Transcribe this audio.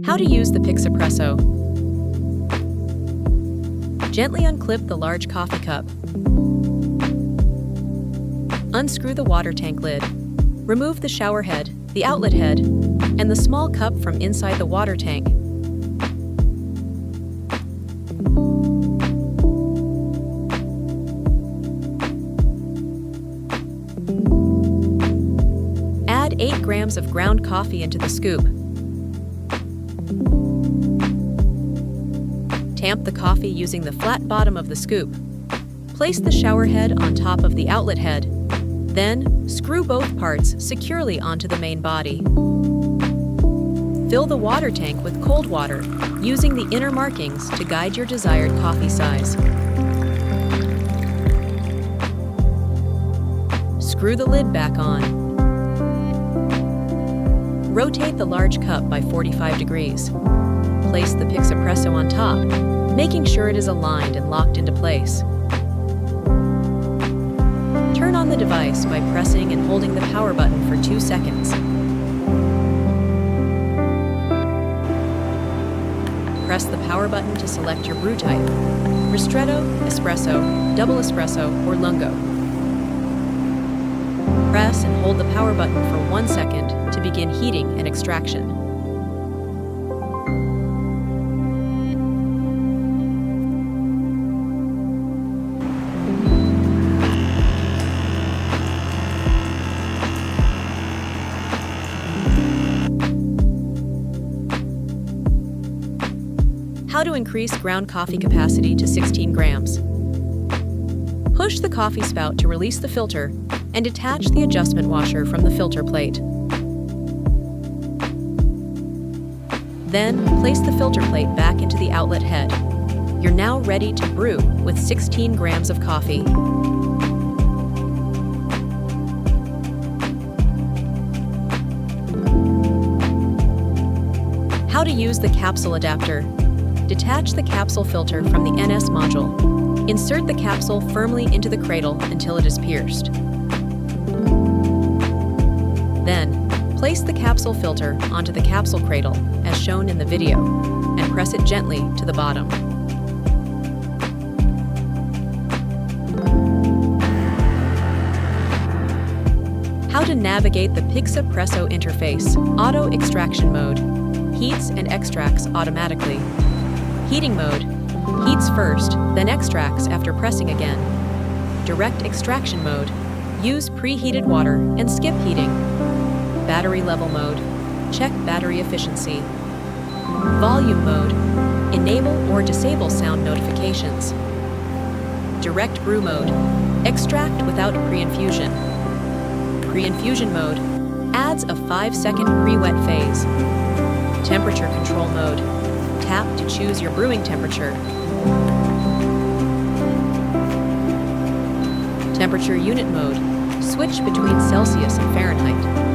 How to use the Pixapresso. Gently unclip the large coffee cup. Unscrew the water tank lid. Remove the shower head, the outlet head, and the small cup from inside the water tank. Add 8 grams of ground coffee into the scoop. Tamp the coffee using the flat bottom of the scoop. Place the shower head on top of the outlet head. Then, screw both parts securely onto the main body. Fill the water tank with cold water, using the inner markings to guide your desired coffee size. Screw the lid back on. Rotate the large cup by 45 degrees. Place the Pixapresso on top, making sure it is aligned and locked into place. Turn on the device by pressing and holding the power button for 2 seconds. Press the power button to select your brew type: Ristretto, Espresso, Double Espresso, or Lungo. Press and hold the power button for 1 second to begin heating and extraction. How to increase ground coffee capacity to 16 grams. Push the coffee spout to release the filter and detach the adjustment washer from the filter plate. Then, place the filter plate back into the outlet head. You're now ready to brew with 16 grams of coffee. How to use the capsule adapter. Detach the capsule filter from the NS module. Insert the capsule firmly into the cradle until it is pierced. Then, place the capsule filter onto the capsule cradle, as shown in the video, and press it gently to the bottom. How to navigate the Pixapresso interface. Auto extraction mode. Heats and extracts automatically. Heating mode. Heats first, then extracts after pressing again. Direct extraction mode. Use preheated water and skip heating. Battery level mode. Check battery efficiency. Volume mode. Enable or disable sound notifications. Direct brew mode. Extract without pre-infusion. Pre-infusion mode. Adds a 5-second pre-wet phase. Temperature control mode. Tap to choose your brewing temperature. Temperature unit mode. Switch between Celsius and Fahrenheit.